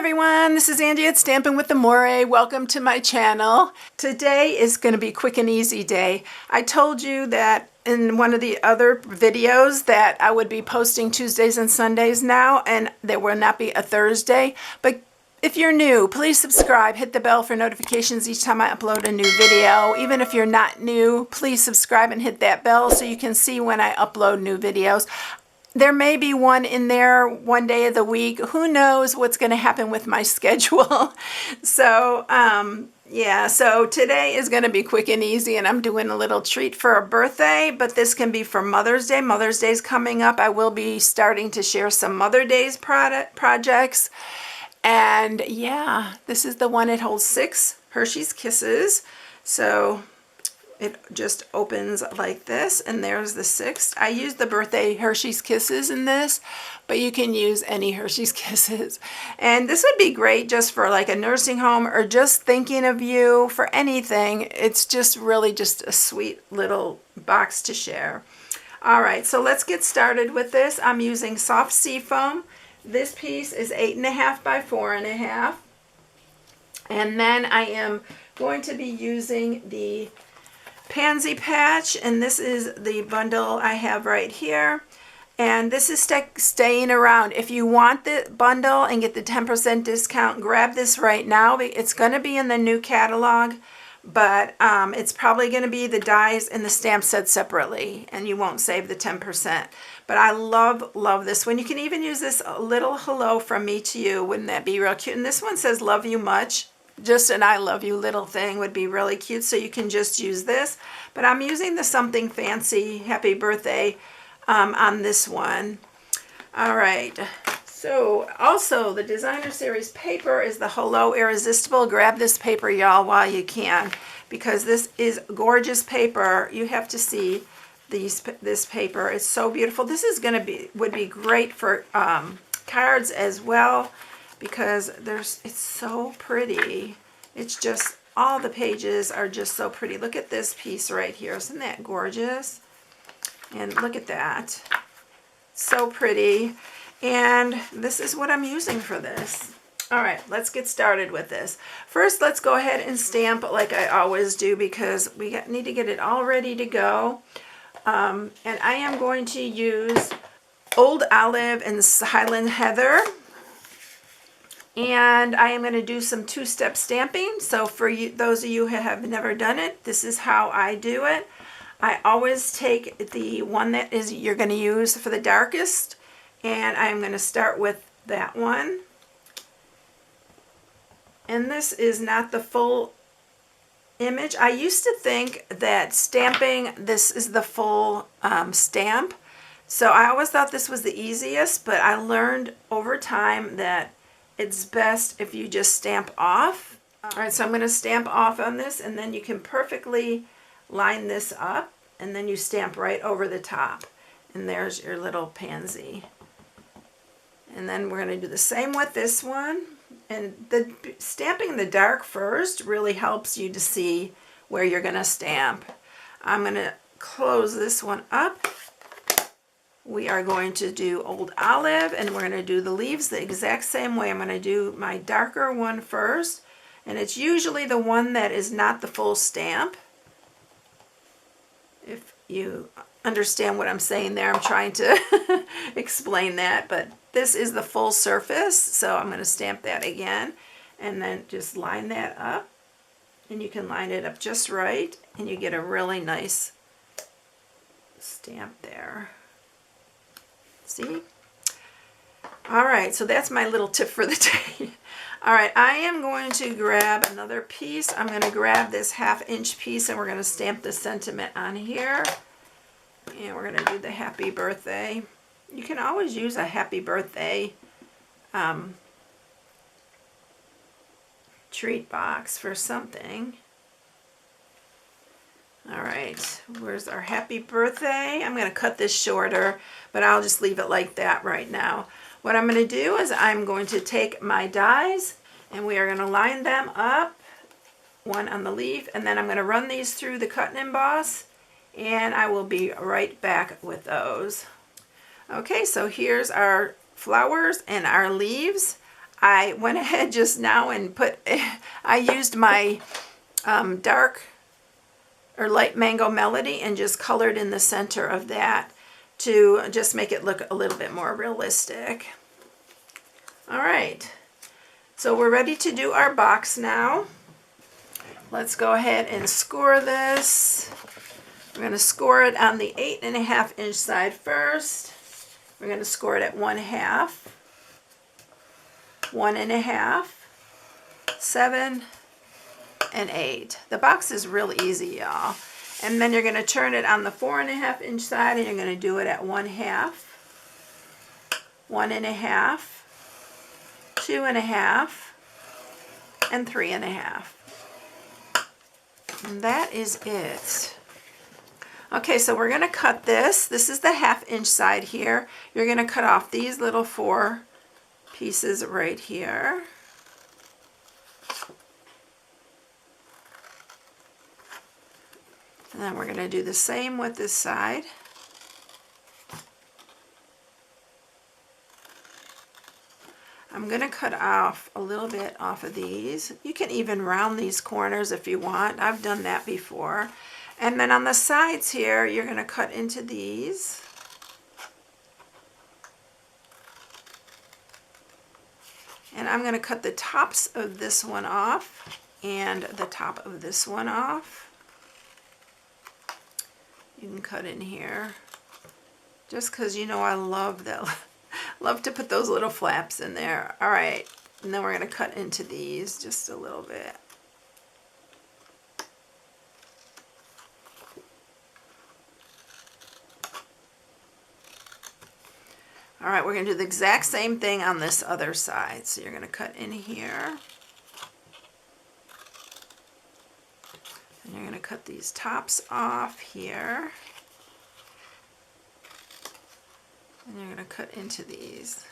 everyone, this is Andy at StampingWithAmore. Welcome to my channel. Today is going to be a quick and easy day. I told you that in one of the other videos that I would be posting Tuesdays and Sundays now, and there will not be a Thursday. But if you're new, please subscribe, hit the bell for notifications each time I upload a new video. Even if you're not new, please subscribe and hit that bell so you can see when I upload new videos. There may be one in there one day of the week. Who knows what's going to happen with my schedule? So, yeah, so today is going to be quick and easy, and I'm doing a little treat for a birthday, but this can be for Mother's Day. Mother's Day's coming up. I will be starting to share some Mother's Day's projects. And yeah, this is the one. It holds 6 Hershey's Kisses. So it just opens like this, and there's the 6th. I used the birthday Hershey's Kisses in this, but you can use any Hershey's Kisses. And this would be great just for like a nursing home or just thinking of you for anything. It's just really just a sweet little box to share. All right, so let's get started with this. I'm using soft seafoam. This piece is 8.5 by 4.5. And then I am going to be using the Pansy patch, and this is the bundle I have right here, and this is staying around. If you want the bundle and get the 10% discount, grab this right now. It's going to be in the new catalog, but it's probably going to be the dies and the stamp set separately, and you won't save the 10%. But I love this one. You can even use this little hello from me to you. Wouldn't that be real cute? And this one says love you much. Just an I love you little thing would be really cute, so you can just use this. But I'm using the Something Fancy Happy Birthday on this one. All right, so also the Designer Series paper is the Hello Irresistible. Grab this paper, y'all, while you can, because this is gorgeous paper. You have to see this paper. It's so beautiful. This is would be great for cards as well, because it's so pretty. It's just, all the pages are just so pretty. Look at this piece right here. Isn't that gorgeous? And look at that. So pretty. And this is what I'm using for this. All right, let's get started with this. First, let's go ahead and stamp like I always do, because we need to get it all ready to go. And I am going to use Old Olive and Highland Heather. And I am going to do some 2-step stamping. So for you, those of you who have never done it, this is how I do it. I always take the one that is you're going to use for the darkest, and I'm going to start with that one. And this is not the full image. I used to think that stamping, this is the full stamp. So I always thought this was the easiest, but I learned over time that it's best if you just stamp off. All right, so I'm going to stamp off on this, and then you can perfectly line this up, and then you stamp right over the top. And there's your little pansy. And then we're going to do the same with this one. And stamping the dark first really helps you to see where you're going to stamp. I'm going to close this one up. We are going to do Old Olive, and we're going to do the leaves the exact same way. I'm going to do my darker one first, and it's usually the one that is not the full stamp. If you understand what I'm saying there, I'm trying to explain that, but this is the full surface, so I'm going to stamp that again, and then just line that up, and you can line it up just right, and you get a really nice stamp there. See? All right, so that's my little tip for the day. All right, I am going to grab another piece. I'm going to grab this 1/2-inch piece, and we're going to stamp the sentiment on here. And we're going to do the happy birthday. You can always use a happy birthday treat box for something. All right, where's our happy birthday? I'm going to cut this shorter, but I'll just leave it like that right now. What I'm going to do is I'm going to take my dies, and we are going to line them up, one on the leaf, and then I'm going to run these through the cut and emboss, and I will be right back with those. Okay, so here's our flowers and our leaves. I went ahead just now and I used my dark or light mango melody and just colored in the center of that to just make it look a little bit more realistic. All right, so we're ready to do our box now. Let's go ahead and score this. We're going to score it on the 8.5 inch side first. We're going to score it at 1/2, 1.5, 7, and 8. The box is real easy, y'all. And then you're going to turn it on the 4.5 inch side, and you're going to do it at 1/2, 1.5, 2.5, and 3.5. And that is it. Okay, so we're going to cut this. This is the 1/2 inch side here. You're going to cut off these little 4 pieces right here. And then we're going to do the same with this side. I'm going to cut off a little bit off of these. You can even round these corners if you want. I've done that before. And then on the sides here, you're going to cut into these. And I'm going to cut the tops of this one off and the top of this one off. You can cut in here. Just because you know I love that. Love to put those little flaps in there. All right, and then we're going to cut into these just a little bit. All right, we're going to do the exact same thing on this other side. So you're going to cut in here. And you're going to cut these tops off here. And you're going to cut into these.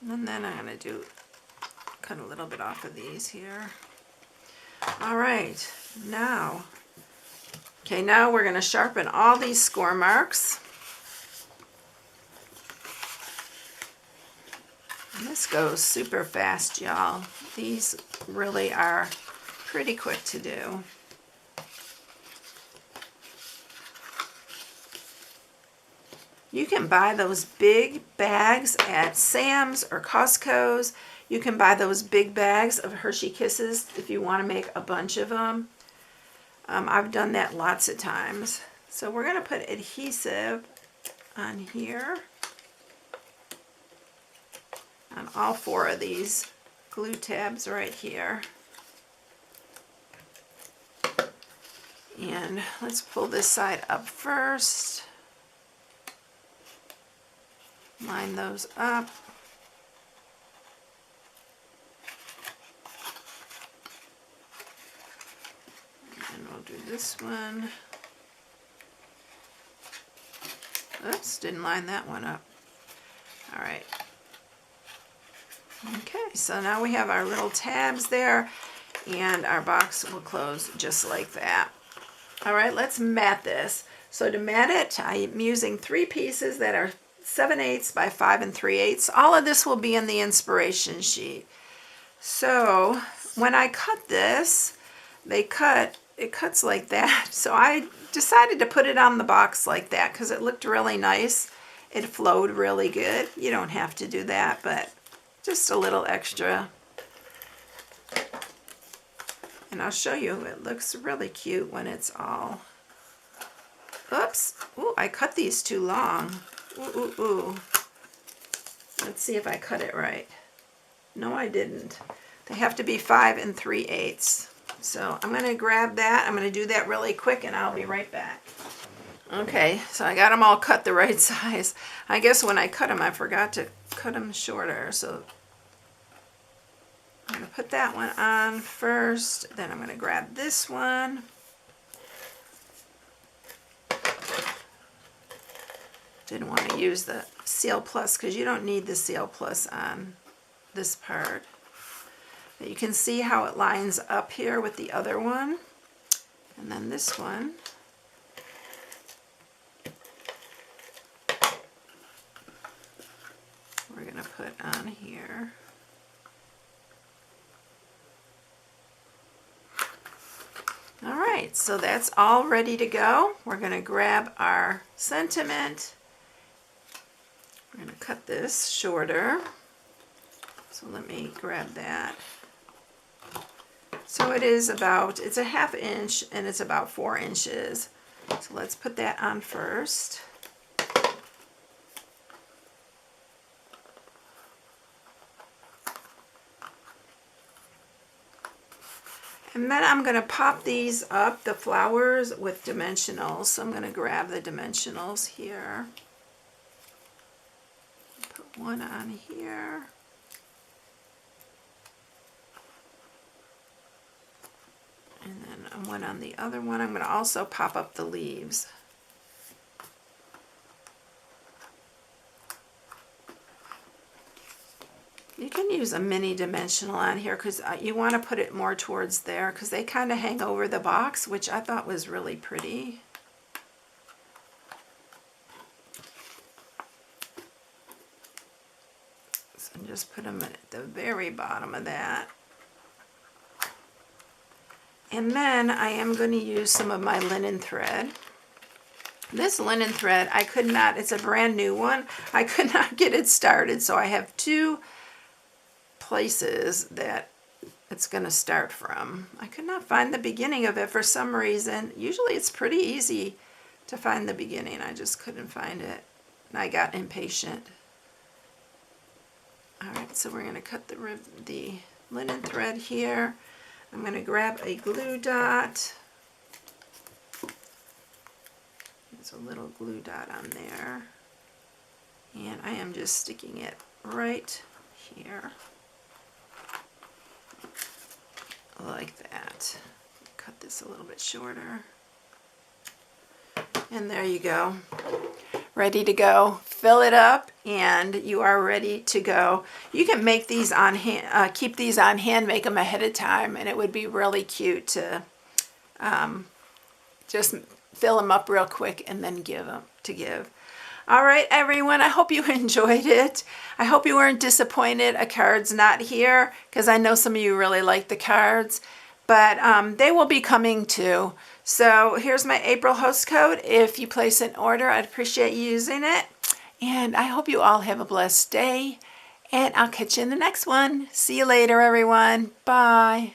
And then I'm going to cut a little bit off of these here. All right, now we're going to sharpen all these score marks. And this goes super fast, y'all. These really are pretty quick to do. You can buy those big bags at Sam's or Costco's. You can buy those big bags of Hershey Kisses if you want to make a bunch of them. I've done that lots of times. So we're going to put adhesive on here, on all 4 of these glue tabs right here. And let's pull this side up first. Line those up. And we'll do this one. Oops, didn't line that one up. All right. Okay, so now we have our little tabs there, and our box will close just like that. All right, let's mat this. So to mat it, I'm using 3 pieces that are 7/8 by 5 3/8. All of this will be in the inspiration sheet. So when I cut this, it cuts like that. So I decided to put it on the box like that because it looked really nice. It flowed really good. You don't have to do that, but just a little extra. And I'll show you, it looks really cute when it's all... Oops, ooh, I cut these too long. Ooh, ooh, ooh. Let's see if I cut it right. No, I didn't. They have to be 5 3/8. So I'm going to grab that. I'm going to do that really quick and I'll be right back. Okay, so I got them all cut the right size. I guess when I cut them, I forgot to cut them shorter. So I'm going to put that one on first. Then I'm going to grab this one. Didn't want to use the Seal Plus because you don't need the Seal Plus on this part. But you can see how it lines up here with the other one. And then this one. going to put on here. All right, so that's all ready to go. We're going to grab our sentiment. We're going to cut this shorter. So let me grab that. So it is about, it's a 1/2 inch and it's about 4 inches. So let's put that on first. And then I'm going to pop these up, the flowers, with dimensionals. So I'm going to grab the dimensionals here. Put one on here. And then one on the other one. I'm going to also pop up the leaves. You can use a mini dimensional on here because you want to put it more towards there because they kind of hang over the box, which I thought was really pretty. So just put them at the very bottom of that. And then I am going to use some of my linen thread. This linen thread, I could not, it's a brand new one. I could not get it started, so I have 2 places that it's going to start from. I could not find the beginning of it for some reason. Usually it's pretty easy to find the beginning. I just couldn't find it. And I got impatient. Alright, so we're going to cut the linen thread here. I'm going to grab a glue dot. There's a little glue dot on there. And I am just sticking it right here. Like that. Cut this a little bit shorter. And there you go. Ready to go. Fill it up and you are ready to go. You can make these on hand, keep these on hand, make them ahead of time, and it would be really cute to just fill them up real quick and then give them to give. All right, everyone, I hope you enjoyed it. I hope you weren't disappointed a card's not here, because I know some of you really like the cards, but they will be coming too. So here's my April host code. If you place an order, I'd appreciate you using it. And I hope you all have a blessed day, and I'll catch you in the next one. See you later, everyone. Bye.